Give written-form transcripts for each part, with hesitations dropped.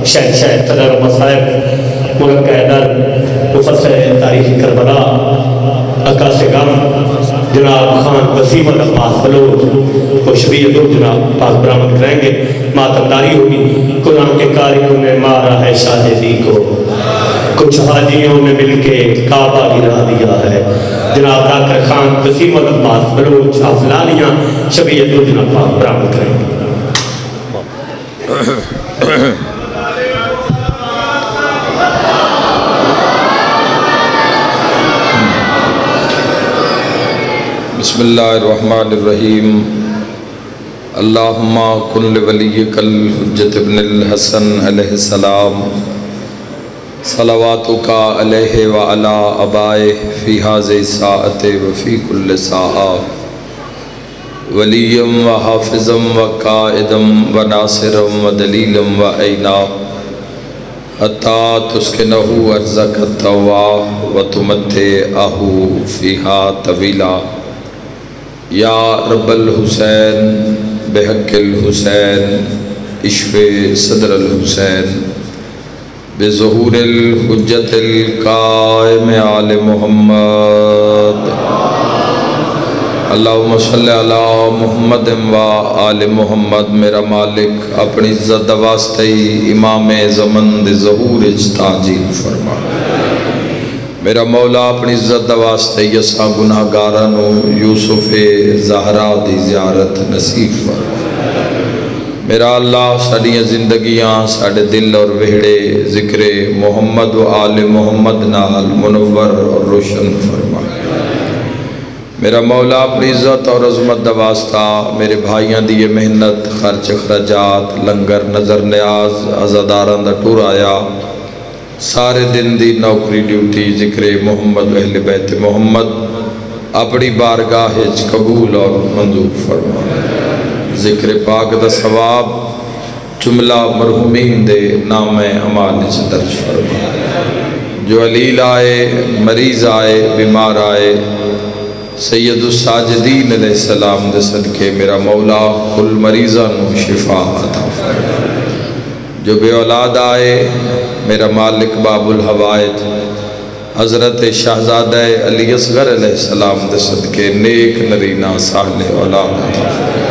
شہر صدر مصائب ملک حیدر مفسر تاریخ کربلا عکاس غم جناب خان وسیم العباس بلوچ کو شبیہ دو جناب پاک برآمد کریں گے. ماتمداری ہوگی. قرآن کے قارئوں نے مارا ہے شاہدی کو، کچھ حاجیوں نے مل کے کعبہ گرا دیا ہے. جناب ڈاکٹر خان وسیم العباس بلوچ افلالیاں شبیہ دو جناب پاک برآمد کریں گے. بسم اللہ الرحمن الرحیم. اللہم کن لولیک الحجت ابن الحسن علیہ السلام صلواتک علیہ وعلا ابائہ فی ہذہ الساعۃ وفی کل ساعہ ولیم و حافظم و قائدم و ناصرم و دلیلم و عینا حتی تسکنہ ارضک التوا و تمتعہ فیہا طویلا. یا رب الحسین بحق الحسین اشفِ صدر الحسین بظہور الحجت القائم آل محمد. اللہم صلی علی محمد و آل محمد. میرا مالک اپنی عزت واسطے امام زمن دے ظہور تعجیل فرما. میرا مولا اپنی عزت واسطے یسا گناہگارانو یوسف زہرا دی زیارت نصیب فرما. میرا اللہ ساڑیاں زندگیاں ساڑے دل اور وہڑے ذکر محمد و آل محمد نال منور اور روشن فرما. میرا مولا اپنی عزت اور عظمت واسطہ میرے بھائیاں دی یہ محنت خرچ اخراجات لنگر نظر نیاز عزاداران دا ٹور آیا سارے دن دی نوکری ڈیوٹی ذکر محمد و اہل بیت محمد اپنی بارگاہ قبول اور منظور فرما. ذکر پاک دا ثواب جملہ مرحومین دے نام اعمال سے درج فرما. جو علیل آئے مریض آئے بیمار آئے سید الساجدین علیہ السلام دے صدقے میرا مولا کل مریضان شفا عطا فرما. جو بے اولاد آئے میرا مالک باب الحوائج حضرت شہزادہ علی اصغر علیہ السلام دے صدقے نیک نرینہ صالح اولاد عطا فرما.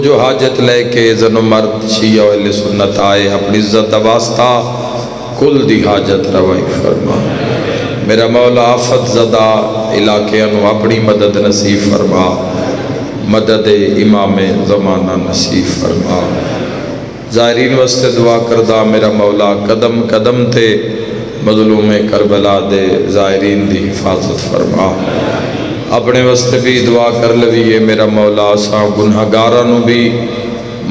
جو حاجت لے کے زن و مرد شیعہ و اہل سنت آئے اپنی عزت واسطہ کل دی حاجت روائی فرما. میرا مولا آفت زدہ علاقے انو اپنی مدد نصیب فرما. مدد امام زمانہ نصیب فرما. زائرین واسطے دعا کردہ میرا مولا قدم قدم تے مظلوم کربلا دے زائرین دی حفاظت فرما. اپنے واسطے بھی دعا کر لویے میرا مولا ساں گناہگارانو بھی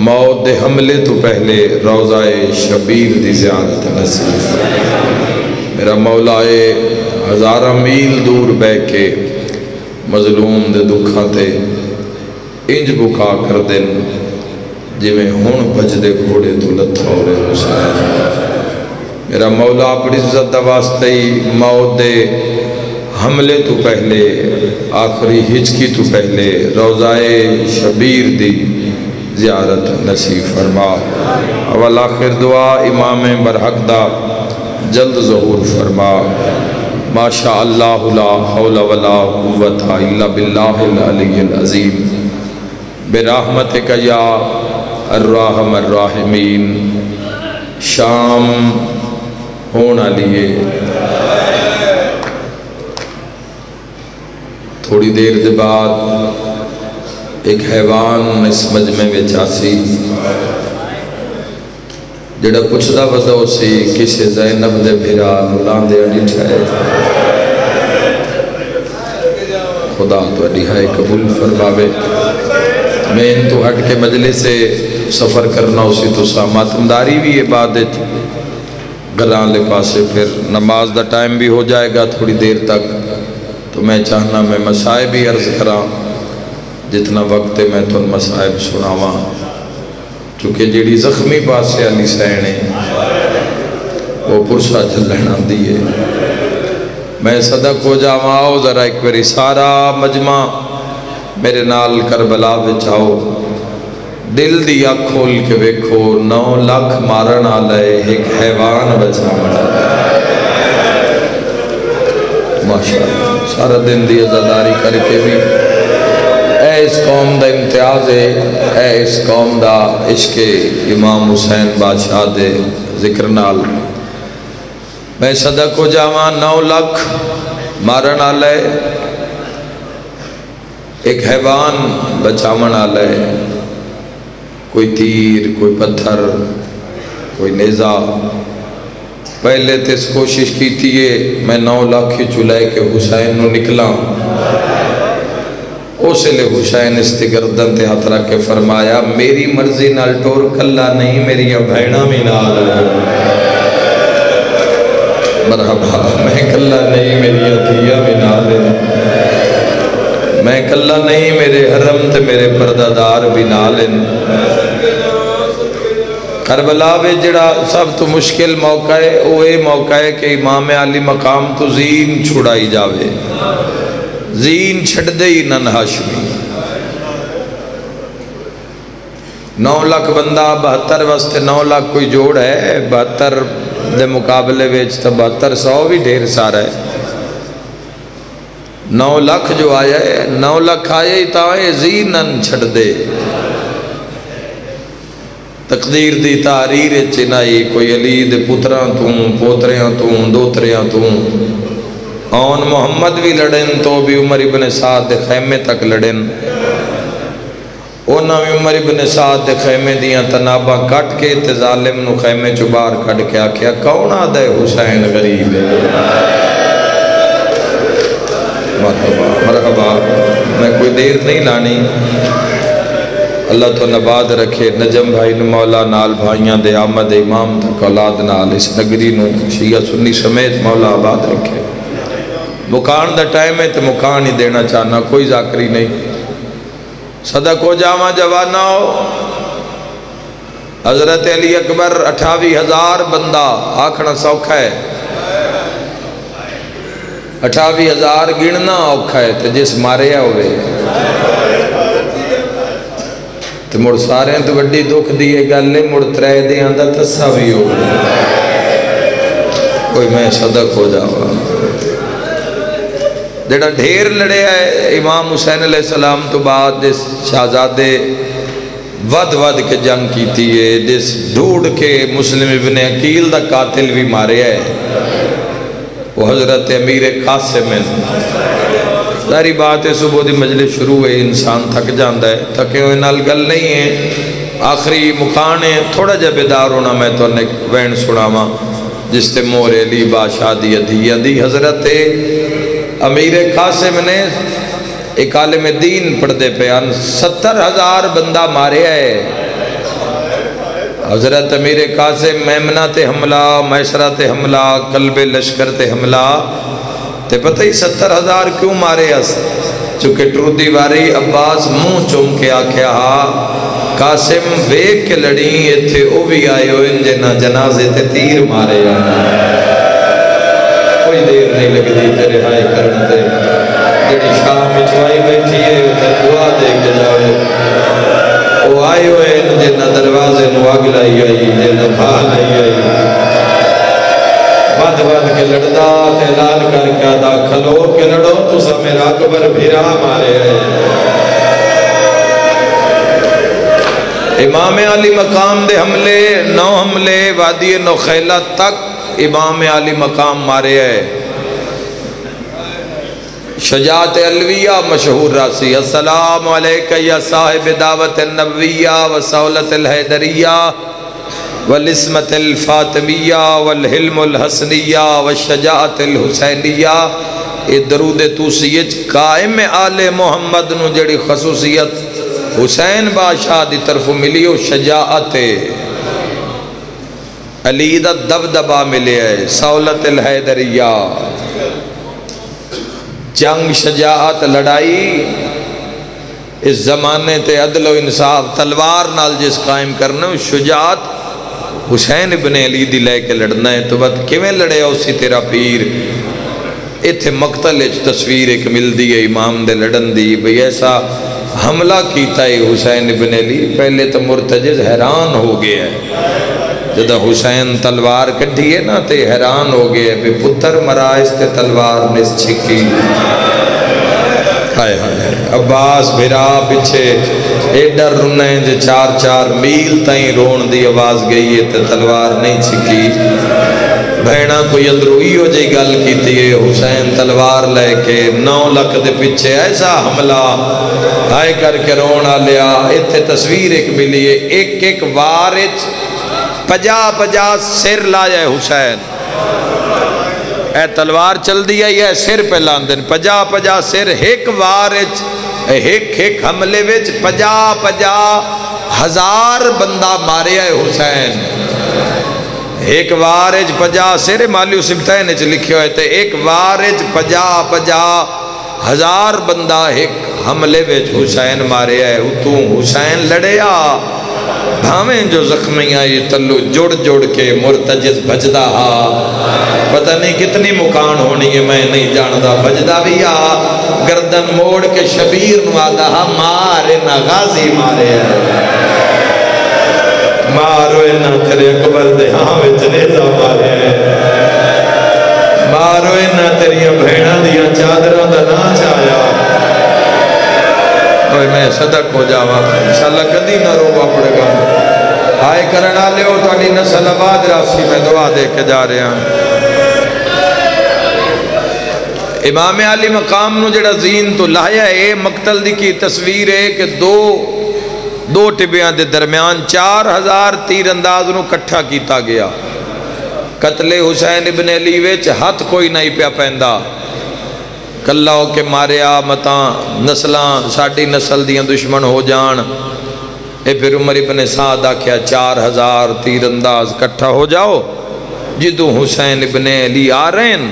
موت دے حملے تو پہلے روضہ شبیر دی زیارت نصیب فرما. میرا مولا ہزارہ میل دور بے کے مظلوم دے دکھاں تے انج بکا کر دن جی میں ہون بج دے گھوڑے تو لتھا ہو رہے حسین. میرا مولا اپنی عزت واسطے موت دے حملے تو پہلے آخری ہجکی تو پہلے روضہ شبیر دی زیارت نصیب فرما. اول آخر دعا امام برحق دا جلد ظہور فرما. ماشاء اللہ لا حول ولا قوت الا باللہ العلی العظیم برحمتک یا الرحم الراحمین. شام ہونا لیے تھوڑی دیر دے بعد ایک حیوان اس مجمع میں چاسی جڑا کچھ دا وضعو سی کسی زینب دے بھیرا نولان دے اڈیٹھائے. خدا تو اڈیہائے قبول فرماوے. میں ان تو ہٹ کے مجلس سے سفر کرنا اسی تو ماتمداری بھی عبادت گران لے پاسے پھر نماز دا ٹائم بھی ہو جائے گا تھوڑی دیر تک. تو میں چاہنا میں مسائب بھی عرض کراں جتنا وقت میں تو مسائب سناواں چونکہ جیڑی زخمی پاسے علی سینے وہ پرسا جلنا دیئے. میں صدق ہو جاواں آؤ ذرا ایک بری سارا مجمع میرے نال کربلا بچاؤ. دل دی اکھ کھول کے ویکھو 9 لاکھ مارن والے ایک حیوان بچاون والا ماشاءاللہ سارا دن دی عزاداری کر کے بھی اے اس قوم دا امتیاز ہے اے اس قوم دا عشق امام حسین بادشاہ دے ذکر نال میں صدق ہو جاواں 9 لاکھ مارن والے ایک حیوان بچاون والے کوئی تیر کوئی پتھر کوئی نیزہ پہلے تے اس کوشش کی تھی میں 9 لاکھ چلائے کہ حسین نو نکلا اس لئے حسین استے گردن تے ہاتھ رکھ کے فرمایا میری مرضی نال ٹور کلا نہیں میری بھیڑا میں نال مرحبا میں کلا نہیں میری عطیہ میں نال میں کلا نہیں میرے حرم تے میرے پردادار بھی نال کربلا میں جڑا سب تو مشکل موقع ہے وہ یہ موقع ہے کہ امام علی مقام تو زین چھڑائی جاوے زین چھڑ دے ہی نن ہاشمی 9 لاکھ بندہ 72 واسطے 9 لاکھ کوئی جوڑ ہے 72 دے مقابلے ویچ تو 7200 بھی ڈھیر سارا ہے 9 لاکھ جو آیا ہے 9 لاکھ آیا ہی تاوے زین نن چھڑ دے تقدیر دی تحریر چنائی کوئی علی دے پتراں توں پوتریاں توں دوتریاں توں آن محمد بھی لڑن تو بھی عمر ابن سعد دے خیمے تک لڑن اونا بھی عمر ابن سعد دے خیمے دیاں تنابہ کٹ کے تے ظالم نو خیمے چبار کٹ کے آکھیا کون آدھے حسین غریب ہے مرحبا مرحبا میں کوئی دیر نہیں لانی اللہ تو نباد رکھے نجم بھائی نو مولا نال بھائیاں دے آمد امام تک اولاد نال اس نگری نو شیعہ سنی سمیت مولا آباد رکھے مکان دا ٹائم ہے تو مکان ہی دینا چاہنا کوئی ذاکری نہیں صدق ہو جاواں جوانا ہو حضرت علی اکبر 28,000 بندہ آکھنا سوکھا ہے 28,000 گننا اوکھا ہے تو جس مارے ہوئے تو مڑ سارے تو وڈی دکھ دیئے گلے مڑ ترے دے اندر تسا بھی ہو کوئی میں صدق ہو جاوا جڑا ڈھیر لڑے ہے امام حسین علیہ السلام تو بعد جس شہزادے ود کے جنگ کیتی ہے جس ڈھوڑ کے مسلم ابن عقیل دا قاتل بھی مارے ہے وہ حضرت امیر قاسم ہے ساری بات ہے صبح دی مجلس شروع ہے انسان تھک جاندہ ہے تھکے ہوئے نال گل نہیں ہے آخری مکان ہے تھوڑا جا بیدار ہونا میں تو انہیں وین سناما جس تے مور علی بادشاہ دی ادھیاں دی حضرت امیر قاسم نے ایک عالم دین پڑھ دے پیان 70,000 بندہ مارے ہے حضرت امیر قاسم میمنہ تے حملہ میسرہ تے حملہ قلب لشکر تے حملہ تے پتہ ہی 70,000 کیوں مارے اس چونکہ ٹردی واری عباس منہ چوم کے آکھیا قاسم ویک کے لڑیں تھے او بھی آئے ہو ان جنہ جنازے تے تیر مارے کوئی دیر نہیں لگ دی تیرے ہائے کرنے تے جڑی شاہ میں چوائی بیٹھی ہے دعا دے کے جاؤے وہ آئے ہوئے ان جنہ دروازے نواگ لائی آئی جنہ بھال آئی آئی بد کے لڑدا اعلان کر کے آدھا کھلو کے لڑو تو سب میرا اکبر بھیرا مارے ہے امام علی مقام دے حملے 9 حملے وادی نخیلہ تک امام علی مقام مارے ہے شجاعت علویہ مشہور راسی السلام علیکہ یا صاحب دعوت النبویہ و سہولت الحیدریہ والاسمت الفاطمیہ والحلم الحسنیہ والشجاعت الحسینیہ یہ درود توسیج قائم آل محمد نو جڑی خصوصیت حسین بادشاہ دی طرف ملی ہو شجاعت علی دا دبدبہ ملے ہے سہولت الحیدریہ جنگ شجاعت لڑائی اس زمانے تے عدل و انصاف تلوار نال جس قائم کرنا شجاعت حسین ابن علی دی لے کے لڑنا ہے تو بات کیویں لڑے اسی تیرا پیر ایتھے مقتل اچ تصویر ایک مل دی ہے امام دے لڑن دی بھئی ایسا حملہ کیتا ہے حسین ابن علی، پہلے تو مرتجز حیران ہو گیا ہے، جدہ حسین تلوار کٹھی ہے نا تے حیران ہو گیا ہے، بے پتر مرا اس تے تلوار نس چھکی، ہائے ہائے عباس بھرا پچھے ایڈر رنے جو 4 میل تائیں رون دی آواز گئی ہے تے تلوار نہیں چھکی، بہنہ کوئی اندروئی ہو جائی گل کیتی ہے، حسین تلوار لے کے 9 لکھ دے پچھے ایسا حملہ آئے کر کے رونا لیا، اتھے تصویر ایک ملی ہے، ایک وارج 50 سر لایا ہے حسین، اے تلوار چل دیا ہے سر پہ لاندن 50 سر، ایک وارج ایک حملے وچ 50 ہزار بندہ مارے ہے حسین، ایک وارج 50 سر مالیو سبتائے نے لکھے ہوئے تھے، ایک وارج 50 ہزار بندہ ایک حملے وچ حسین مارے ہے، تو حسین لڑیا بھامیں جو زخمی آئی تلو جوڑ کے مرتجز بجدہ پتہ نہیں کتنی مکان ہونی ہے میں نہیں جاندہ، بجدہ بھی گردن موڑ کے شبیر نوادہ مارے نہ غازی مارے ہے، مارو اینا تیرے اکبر دے ہاں وچ نیزہ مارے ہے، مارو اینا تیریاں بھیڑا دیا چادرہ دا نا چایا، اوہ میں صدق ہو جاوا انشاءاللہ کدی نہ روبا پڑے گا، آئے کرنا لے ہو تو علی نسل آباد راسی میں دعا دے کے جا رہے ہیں۔ امام علی مقام نو جڑا زین تو لایا ہے، مقتل دی کی تصویر ہے کہ دو ٹبیاں دے درمیان 4000 تیر انداز نو کٹھا کیتا گیا، قتل حسین ابن علی ویچ ہاتھ کوئی نہیں پیا پہندہ، کلہ ہو کے ماریا متاں نسلاں ساڑھی نسل دیاں دشمن ہو جان، اے پھر عمر ابن سعد آکھیا 4000 تیر انداز کٹھا ہو جاؤ، جدو حسین ابن علی آ رہے ہیں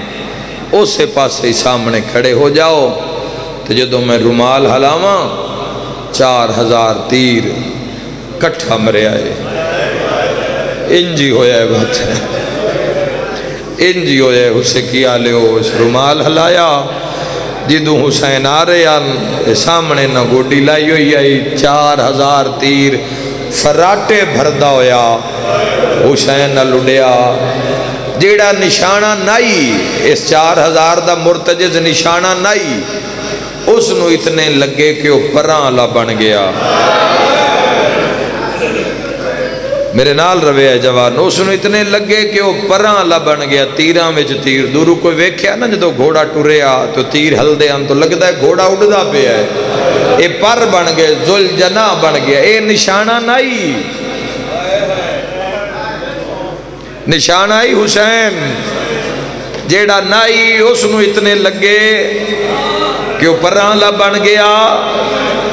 اسے پاسے سامنے کھڑے ہو جاؤ، تو جدو میں رومال ہلاواں 4000 تیر کٹھا مرے آئے، انجی ہویا ہے بات ہے، انجی ہویا ہے، اسے کیا لے ہو اس رومال ہلایا، جدو حسین آ رہے ہیں سامنے نہ گوڑی لائی ہوئی آئی، 4000 تیر فراٹے بھردہ ہویا، حسین نہ لڑیا، جیڑا نشانہ نائی اس 4000 دا مرتجز نشانہ نائی، اس نو اتنے لگے کہ وہ پران اللہ بن گیا، میرے نال روے ہے جوان، اس نو اتنے لگے کہ وہ پران اللہ بن گیا، تیران میں جو تیر دورو کوئی ویکھیا نا جدو گھوڑا ٹوریا تو تیر ہل دے ہم تو لگتا ہے گھوڑا اڑدا پہ ہے، اے پر بن گئے ذل جناح بن گیا، اے نشانہ نائی، نشانہ ہی حسین جیڑا نائی اس نو اتنے لگے کہ وہ پران اللہ بن گیا،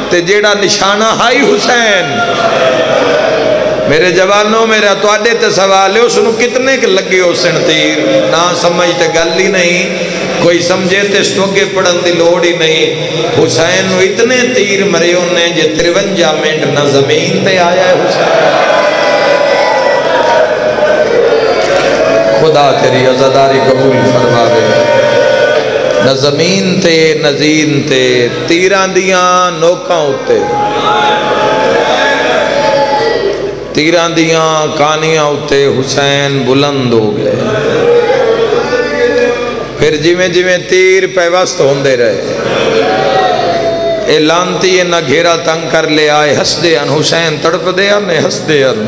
تے جیڑا نشانہ ہائی حسین، میرے جوانوں میرا تو آڈے تے سوال ہے اس نو کتنے کے لگے ہو سن تیر، نہ سمجھتے گل ہی نہیں، کوئی سمجھے تے سٹوگے پڑھن دی لوڑ ہی نہیں، حسین نو اتنے تیر مرے انہیں جے 53 منٹ نہ زمین تے آیا ہے حسین، خدا تیری عزاداری قبول فرماوے، نہ زمین تے نہ زین تے، تیران دیاں نوکاں ہوتے، تیران دیاں کانیاں ہوتے، حسین بلند ہو گئے، پھر جویں تیر پیوست ہوندے رہے، اے لانتی نہ گھیرا تنگ کر لے آئے، ہس دے ان حسین تڑپ دے ان ہس دے ان،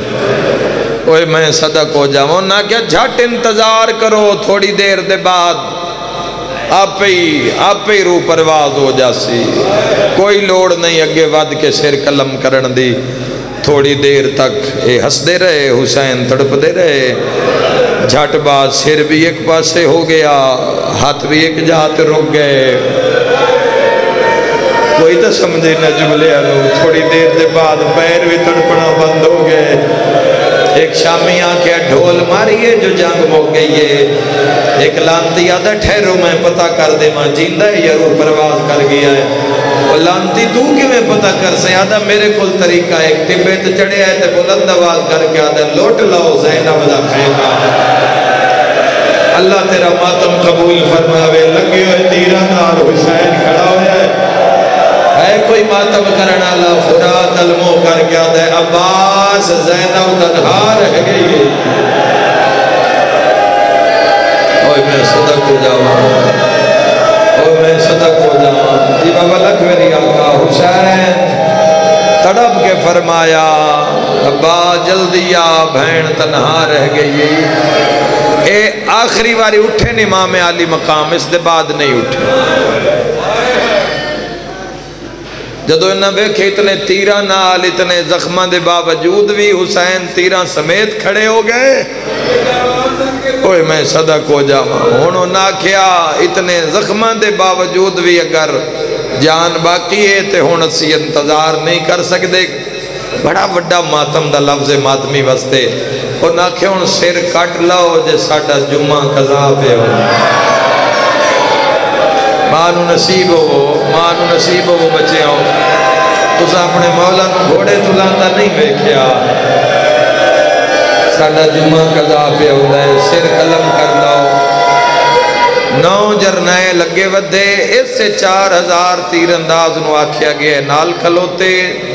اوہ میں صدق ہو جاؤں نہ کیا جھٹ انتظار کرو تھوڑی دیر دے بعد آپ ہی روح پرواز ہو جاسی، کوئی لوڑ نہیں اگے ود کے سر قلم کرن دی، تھوڑی دیر تک اے ہس دے رہے، حسین تڑپ دے رہے، جھٹ بعد سر بھی ایک پاسے ہو گیا، ہاتھ بھی ایک جہاں رک گئے، کوئی تو سمجھے نہ جملے آنو، تھوڑی دیر دے بعد پیر بھی تڑپنا بند ہو گئے، ایک شامی آنکھیں ڈھول ماری ہے جو جنگ ہو گئی ہے، ایک لانتی آدھا ٹھہرو میں پتہ کر دے ماں جیندہ ہے یا روح پرواز کر گیا ہے، اور لانتی تو کہ میں پتہ کر سے آدھا میرے کل طریقہ ایک ٹبے تو چڑھے آئے تے بلند آواز کر کے آدھا لوٹ لاؤ زینب دا پھینکا، اللہ تیرا ماتم قبول فرماوے، لگے ہوئے تیرہ نار حسین کھڑا ہویا ہے، اے کوئی ماتم کرنا لا فرات المو کر گیا دے عباس زینب تنہا رہ گئی اوہ میں صدق ہو جاؤں اوہ میں صدق ہو جاؤں جی بابا لکھ میری آقا حسین تڑپ کے فرمایا ابا جلدی آ بہن تنہا رہ گئی اے آخری باری اٹھے نہیں امام علی مقام اس دے بعد نہیں اٹھے جدو انہاں بیکھے اتنے تیرہ نال اتنے زخماں دے باوجود بھی حسین تیرہ سمیت کھڑے ہو گئے اوہ میں صدق ہو جاواں ہونوں نہ کیا اتنے زخماں دے باوجود بھی اگر جان باقی ہے تے ہون اسی انتظار نہیں کر سکتے بڑا وڈا ماتم دا لفظ ماتمی وستے اور نہ کہ ہون سر کٹ لاؤ جے ساڑا جمعہ قضا پہ ہو مانو نصیب ہو بچے ہو تسا اپنے مولا نو گھوڑے تلاندہ نہیں بیکھیا ساڑا جمعہ قضا پہ ہو دے سر قلم کر لاؤ 9 جرنائے لگے ودے اس سے 4000 تیر انداز نو آکھیا گئے نال کھلوتے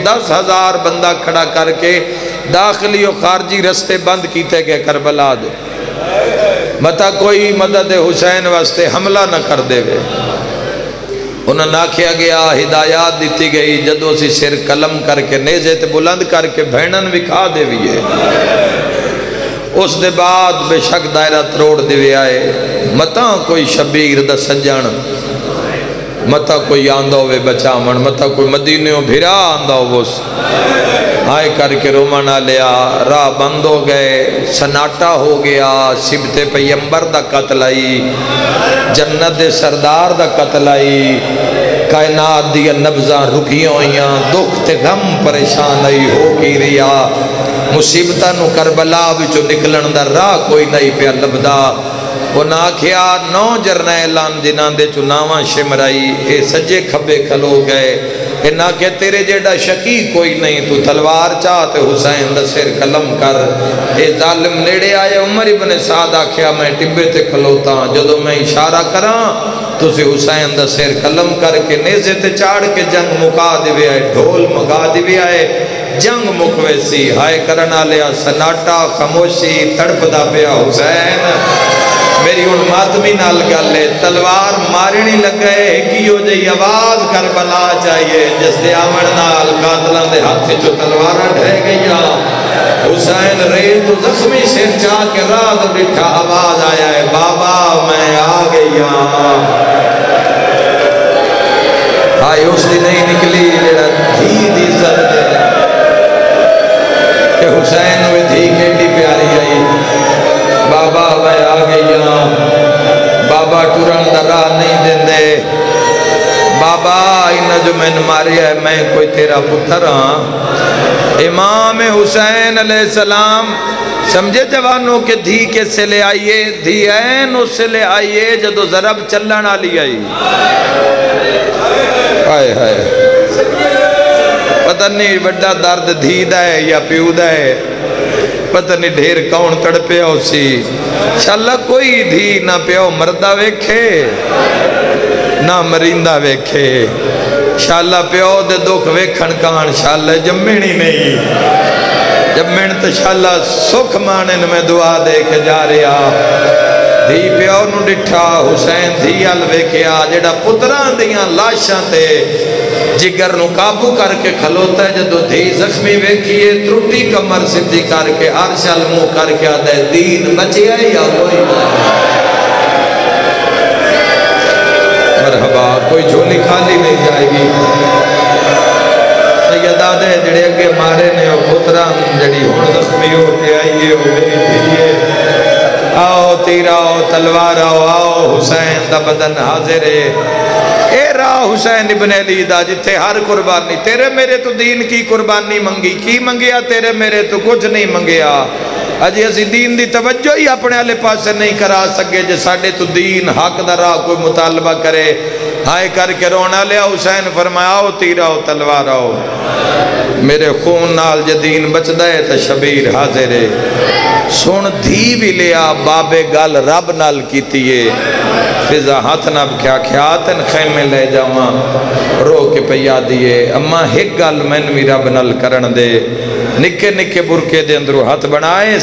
10,000 بندہ کھڑا کر کے داخلی و خارجی رستے بند کیتے گئے کربلا دے متا کوئی مدد حسین واسطے حملہ نہ کر دے وے انہاں نہ کیا گیا ہدایات دیتی گئی جدو سی سر قلم کر کے نیزے تے بلند کر کے بھینن وکھا دے ویے اس دے بعد بے شک دائرہ تروڑ دے وے آئے متا کوئی شبیر دا سجن متا کوئی آندہ ہوئے بچامن متا کوئی مدینیوں بھیرا آندہ ہوئے آئے کر کے رومانہ لیا راہ بند ہو گئے سناٹا ہو گیا سبت پیمبر دا قتل آئی جنت دے سردار دا قتل آئی کائنات دیا نبزاں رکیاں ہوئیاں دکھ تے غم پریشان آئی ہو کی ریا مصیبتہ نو کربلا بچو نکلن دا راہ کوئی نہیں پہ لبدا وہ نہ کیا 9 جرنیلان جنان دے چناواں شمرائی اے سجے کھبے کھلو گئے اے نہ کہ تیرے جیڑا شکی کوئی نہیں تو تلوار چاہتے حسین دا سر قلم کر اے ظالم نیڑے آئے عمر ابن سعد آکھیا میں ٹبے تے کھلوتا جدو میں اشارہ کراں تو سے حسین دا سر قلم کر کے نیزے تے چاڑ کے جنگ مکا دیوے آئے ڈھول مکا دیوے آئے جنگ مکوے سی ہائے کرنا لیا سناٹا خاموشی تڑپ دا پیا حسین میری ان ماتمی نال گلے تلوار مارنی لگے کیوں جی آواز کربلا چاہیے جس دے آمن نال قاتلان دے ہاتھ جو تلوارہ ڈھے گیا حسین ریت و زخمی سر چاہ کے رات ڈٹھا آواز آیا ہے بابا میں آ گیا آئی اس دی نہیں نکلی جڑا دھی دی عزت دے کہ حسین ہوئے دھی کیٹی پیاری آئی بابا میں آ گیا بابا ٹورن دا راہ نہیں دیں دے بابا انہا جو میں نے ماری ہے میں کوئی تیرا پتر ہاں امام حسین علیہ السلام سمجھے جوانوں کہ دھی کے سے لے آئیے دھی این اس سے لے آئیے جدو ضرب چلنا لی آئی آئے آئے پتہ نہیں بڑا درد دھی دا ہے یا پیو دا ہے پتہ نہیں ڈھیر کون تڑپے ہو سی شاللہ کوئی دھی نہ پیو مردہ ویکھے نہ مرندہ ویکھے شاللہ پیو دے دکھ ویکھن کان شاللہ جمینی نہیں جمین تو شاللہ سکھ مانن میں دعا دے کے جا رہا دھی پیو نو ڈٹھا حسین دھی الوے کیا جڑا پتران دیاں لاشاں تے جگر نو قابو کر کے کھلوتا ہے جدو دھی زخمی ویکھیے ترٹی کمر سدھی کر کے عرش علمو کر کے آدھے دین بچے آئے یا کوئی مرحبا کوئی جھولی خالی نہیں جائے گی سیدہ دے جڑے اگے مارے نے او پتران جڑی ہون زخمی ہوتے آئیے وہ میری دھیئے آؤ تیر آؤ تلوار آؤ حسین دا بدن حاضر ہے اے راہ حسین ابن علی دا جتے ہر قربانی تیرے میرے تو دین کی قربانی منگی کی منگیا تیرے میرے تو کچھ نہیں منگیا اجی اسی دین دی توجہ ہی اپنے والے پاس سے نہیں کرا سکے جے ساڑے تو دین حق دا راہ کوئی مطالبہ کرے ہائے کر کے رونا لیا حسین فرمایا آؤ تیرا ہو تلوار آؤ میرے خون نال جدین بچ دے تا شبیر حاضر ہے سن دھی بھی لیا بابے گل رب نال کیتیے فضا ہاتھ نہ کیا کھیاتن خیمے لے جاواں رو کے پیا دیے اما ایک گل میں بھی رب نال کرن دے نکے نکے برکے دے اندرو ہاتھ بنائے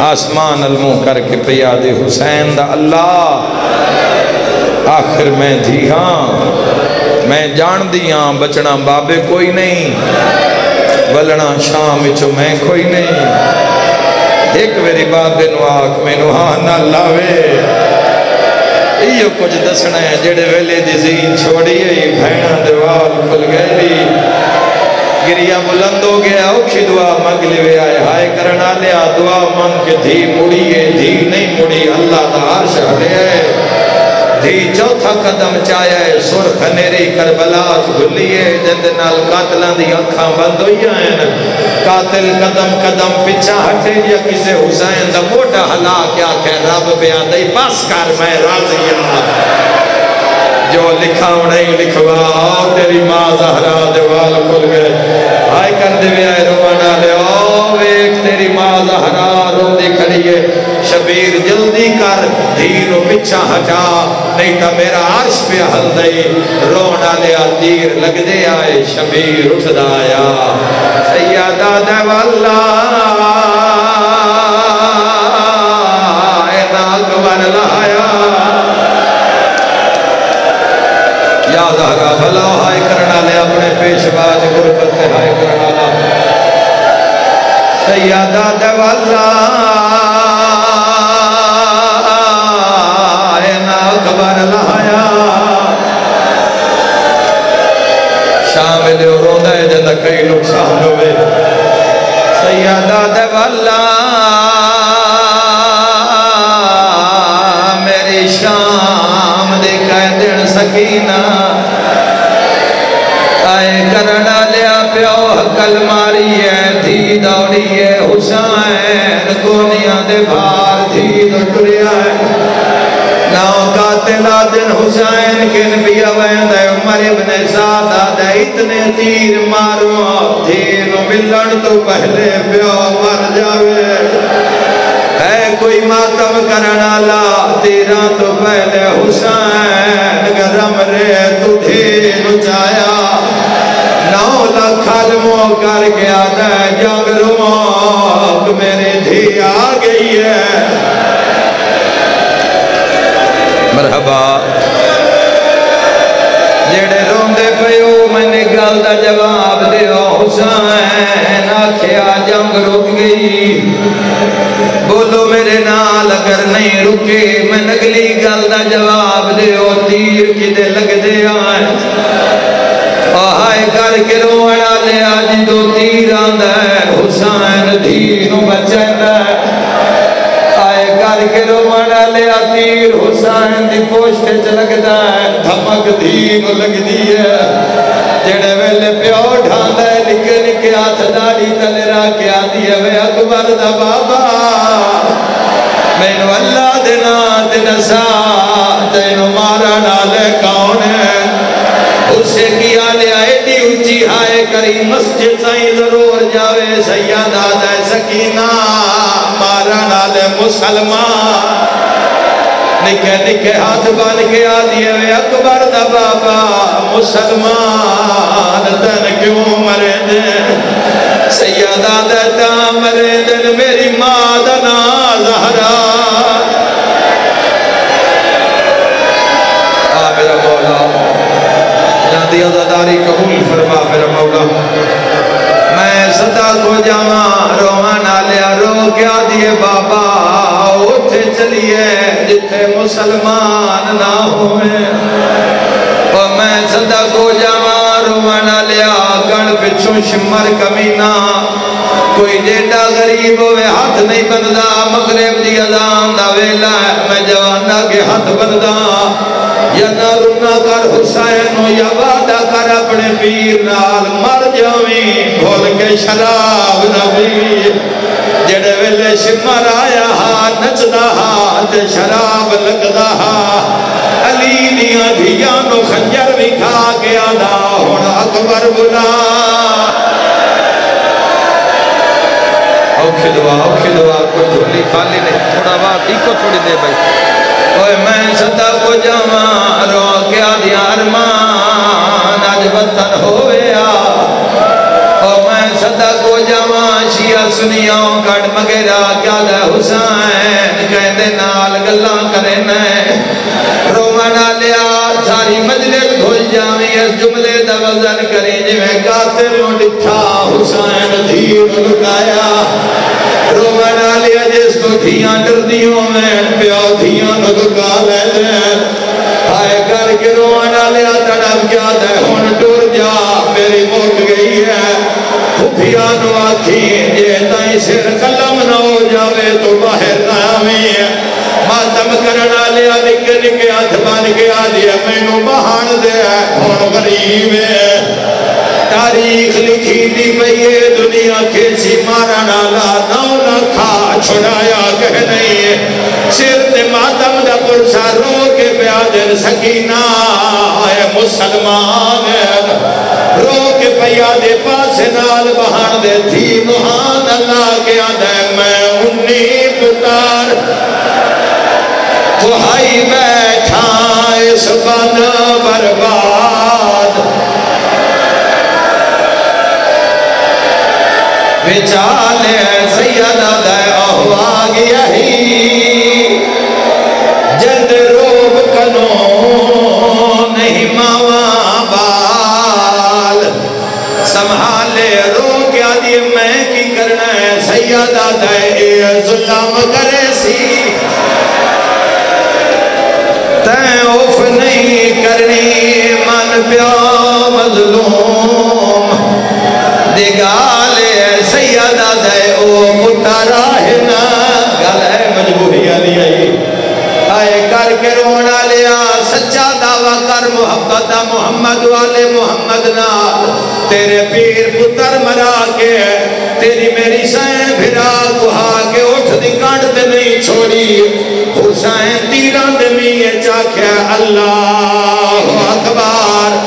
آسمان الموں کر کے پیا دے حسین دا اللہ آخر میں دھی ہاں میں جان دیاں بچنا بابے کوئی نہیں ولنا شام چو میں کوئی نہیں ایک میری بابے نو آکھ میں نو ہاں نہ لاوے ایو کچھ دسنا ہے جڑے ویلے دی زین چھوڑیے بھینا دیوال کھل گئی گریا بلند ہو گیا اوکھی دعا مگلے وے آئے ہائے کرنا لیا دعا مانگ کے دھی مڑیے دھی نہیں مڑی اللہ دا عرش ہلے دھی چوتھا قدم چاہے سرخ نیری کربلات گھلیے جند نال قاتلان دی اکھاں بند ہوئی ہیں قاتل قدم قدم پچھا ہٹے یا کسے حسین دا موٹا ہلا کیا کہ رب بیان دئی بس کر میں راضی جو لکھا نہیں لکھوا آؤ تیری ماں زہرا دیوال کھل گئے آئے کر دے بھی آئے روانا لے آؤ ایک تیری ماں زہرا رو دی کھڑیے شبیر جلدی کر دھیر و پچھا ہٹا نہیں تا میرا عرش پہ حل دئی رونا لیا تیر لگ دے آئے شبیر اٹھ دایا سیادہ دیوالا اینا اکبر لایا یا زہرا بھلا ہائے کرنا لے اپنے پیش باج غربت ہائے کرنا لے سیادہ دیوالا اینا اکبر لایا شامل روندہ ہے جدہ کئی نقصان ہوئے سیادہ دیوالا میری شام دے قیدن سکینہ آئے کرنا لیا پیو حقل ماری ہے دھی دوڑی ہے حسین گونیاں دے بھار دھی دوڑیا ہے ناؤ قاتلہ دن حسین کے نبی ویندہ عمر ابن سادہ دے اتنے تیر مارو دھینو ملن تو پہلے پیو مر جاوے اے کوئی ماتم کرنا لا تیرا تو پہلے حسین گرم رے تو دھینو جایا نو لکھل مو کر گیا دے جنگ رموک میرے دھی آگئی ہے مرحبا جڑے روندے پیو میں نے گل دا جواب دیو حسین آکھیا جنگ رک گئی بولو میرے نال اگر نہیں رکے میں نگلی گل دا جواب دیو تیر کی دے لگ دے آئیں آہائے کر کے روڑا لے آجی دو تیر آندہ ہے حسین دھینو بچے ہے آئے کر کے روڑا لے تیر حسین دی پوشتے چلکتا ہے دھمک دھینو لگ دی ہے جڑے ویلے پیو ڈھاندہ ہے لکھے لکھے ہاتھ داری تلے را کے آدھی ہے وے اکبر دا بابا مینو اللہ دینا دنسا تینو مارا نالے کون ہے اسے کیا لیا ایڈی اچھی ہائے کری مسجد تائیں ضرور جاوے سیادہ دے سکینہ مارا نالے مسلمان نکے نکے ہاتھ بان کے آدھیے وے اکبر دا بابا مسلمان تن کیوں مرے دن سیادہ دیتا مرے دن میری ماں دنا زہرا میرا مولا جاندی عزاداری قبول فرما میرا مولا میں صدا کو جاواں روانا لیا رو کیا دیے بابا اٹھے چلیے جتھے مسلمان نہ ہوئے اور میں صدا کو جاواں روانا لیا گن پچھو شمر کمینہ کوئی جیڑا غریب ہوئے ہاتھ نہیں بندہ مغرب دی اذان دا ویلا ہے میں جوانا کے ہاتھ بندہ یا نہ رنا کر حسین ہو یا وعدہ کر اپنے پیر نال مر جاویں بھول کے شراب نبی جڑے ویلے شمر آیا ہاں نچدا ہاں تے شراب لگدا ہاں علی دیاں دھیاں نو خنجر بھی کھا کے آدھا ہونا اکبر بلا اوکھی دعا کوئی جھولی خالی نہیں تھوڑا بات ایکو تھوڑی دے بھائی اوہ میں صدا کو جمع رو کیا دیا ارمان آج وطن ہویا اوہ میں صدا کو جمع شیعہ سنیاں کٹ مگرہ کیا دے حسین کہندے نال گلاں کرنے رومانا لیا ساری مجلس گھل جاویں اس جملے دا وزن کریں جویں قاتل ڈٹھا حسین دھیر لکایا رومانا لیا جس کو دھیاں ڈردیوں میں پیو دھیاں لکا لے دیں آئے کر کے رومانا لیا تڑپ کیا دے ہون ٹور جا میری موت گئی ہے خفیہ نو آکھیں یہ تائیں سر قلم نہ ہو جاوے تو باہر نہ آویں ماتم کرنا لیا نکے نکے ہاتھ بان کے آدیا میں نو بہان دے ہون غریب ہے تاریخ لکھی دی پئیے دنیا کھیسی مارنا لا نو نہ کھا چھڑایا کہ نہیں سر تے ماتم دا پرسا رو کے پیادن سکینہ آئے مسلمان رو کے پیادے پاس نال بہان دے تھی مہان اللہ کے آدھے میں انہی پتار کوہائی بیٹھا اس بن برباد بچالے سیدہ دے احواغ یہی جد روب کنو نہیں ماں بال سمحالے رو کیا دی میں کی کرنا ہے سیدہ دے ظلم کرے سی تین اوف نہیں کرنی من پیو مظلوم دگالے سیدہ دے او مترا ہے نا گل ہے مجبوری علی آئے کر کے رونا لیا سچا دعویٰ کر محبت محمد والے محمد نال تیرے پیر پتر مرا کے تیری میری سین بھرا کہا کے اٹھ دی کانٹ دے نہیں چھوڑی حسین تیران دے میے چاکھے اللہ اکبر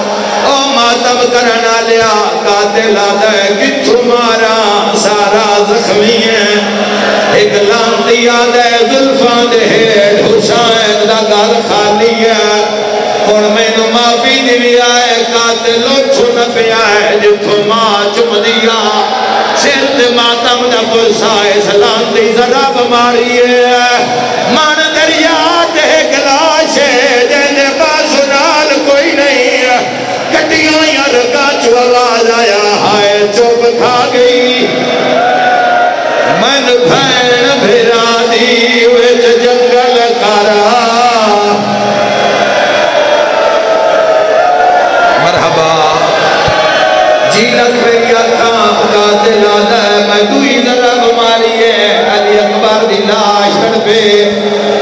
او ماتم کرنا لیا قاتل آدھے کتھو مارا سارا زخمی ہے ایک لانتی آدھے ظلفان دے حسین دا گل خالی ہے اور میں نو معافی دی آئے قاتل اٹھو نہ پہ آئے جتھو ماں چم دیا سرد ماتم دا پرسائے سلانتی ذرا بماری ہے مان دریات ہے گلاش ہے جینے بازنال کوئی نہیں ہے کٹیاں یا رکا چو آواز آیا ہائے چوب کھا گئی من بھین بھیرا دی ویچ جنگل کارا مرحبا جی رکھے کیا کام قاتل آدھا ہے میں دوئی ذرا بماری ہے علی اکبر دی لاش تڑپے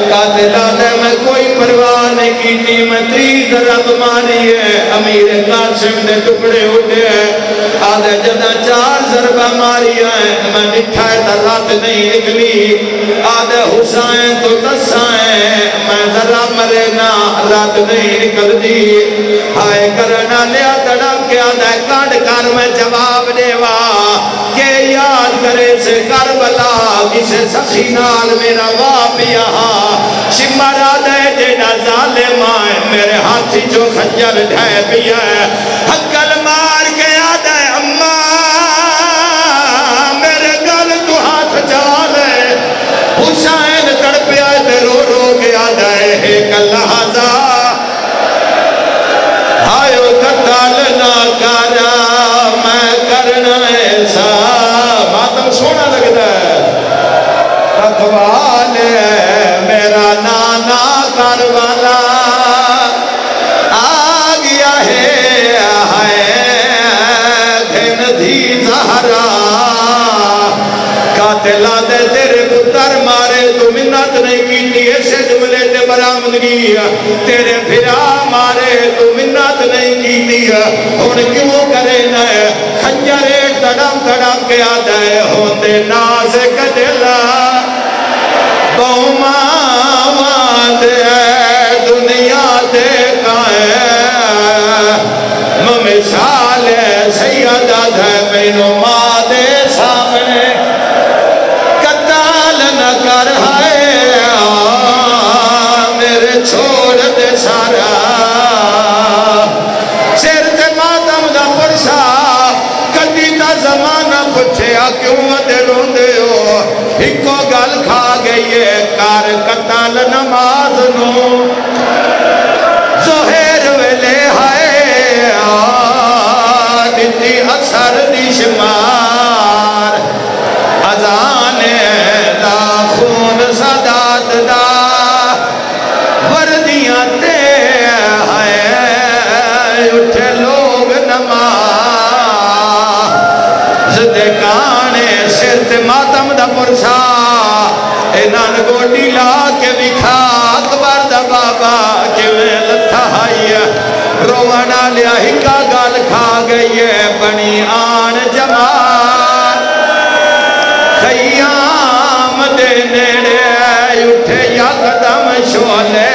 قاتل آدھا ہے میں کوئی پرواہ نہیں کی تھی میں تری ذرا بماری ہے امیر قاسم نے ٹکڑے اٹھے آدھے جدہ 4 ضربہ ماری ہیں میں نٹھائے تا رات نہیں نکلی آدھے حسین تو دسائیں میں ذرا مرے نا رات نہیں نکل دی ہائے کرنا لیا تڑپ کے آدھے کانڈ کر میں جواب دیوا کہ یاد کرے سے کربلا کسے سخی نال میرا واپیا شمر آدھے جینا ظالم آئے میرے ہاتھی جو خنجر ڈھائے پیا ہے حقل مار کے آدھے اممہ میرے گل تو ہاتھ چالے حسین تڑپے آئے رو رو کے آدھے ایک لحظہ ہائیو قتال نہ کرا میں کرنا ایسا ماتم سونا لگتا ہے اقبال میرا نانا کروالا آ گیا ہے دھن دھی زہرا قاتلہ دے تیرے پتر مارے تو منت نہیں کی تھی ایسے جملے تے برامدگی تیرے پھرا مارے تو منت نہیں کی تھی اور کیوں کرے نئے خنجرے تڑم کے آدھے ہوندے نازک دلا بہما دے دنیا دے وصال سیدہ دے مینو ماں دے سامنے قتال نہ کر ہائے میرے چھوڑ دے سارا سر تے ماتم دا پرسا کدی تا زمانہ پچھیا کیوں ودے روندے ہو ہکو گل کھا گئی ہے کار قتال نماز نو زہر ویلے ہائے دیتی اثر دی شمار اذان دا خون صدات دا وردیاں تے ہائے اٹھے لوگ نماز دے کانے سرت ماتم دا پرسا انان گوڑی لا کے بکھا اکبر دا بابا کے میں لتھا ہائی روانہ لیا ہکا گال کھا گئی ہے بنی آن جمال خیام دے نیڑے اٹھے یا قدم شولے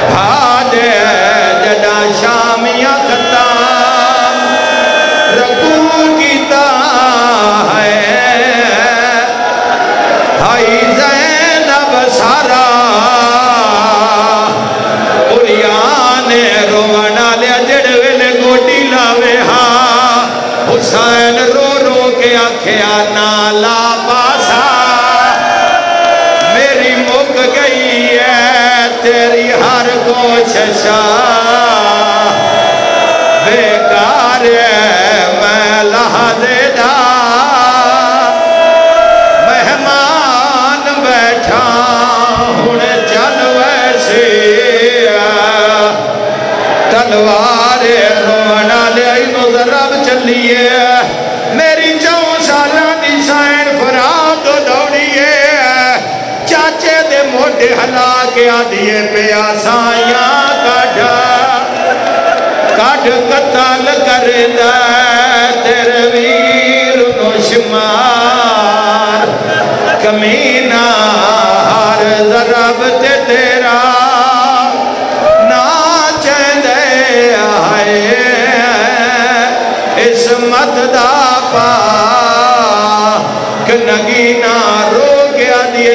بھاڑے جڑا شامیہ ختم رکو کیتا ہے ہائی زینب سارا اریان روانہ لیا جڑ ویلے گوڑی لاوے ہاں حسین رو رو کے آکھیا نالا پاسا میری مک گئی ہے تیری ہر کوششا بیکار میں لحظے دا مہمان بیٹھا ہن چل ویسے تلوار رونا لے اینو ضرب چلیے میری 4 سالہ دی سائن فراد دوڑیے چاچے دے موڑے ہلا کے آدھیے پیا سائیاں کاڑ قتل کر دے تیرے ویر نو شمار کمینہ ہر ضرب تے تیرا اسمت دا پا کہ نگینہ رو گیا دیے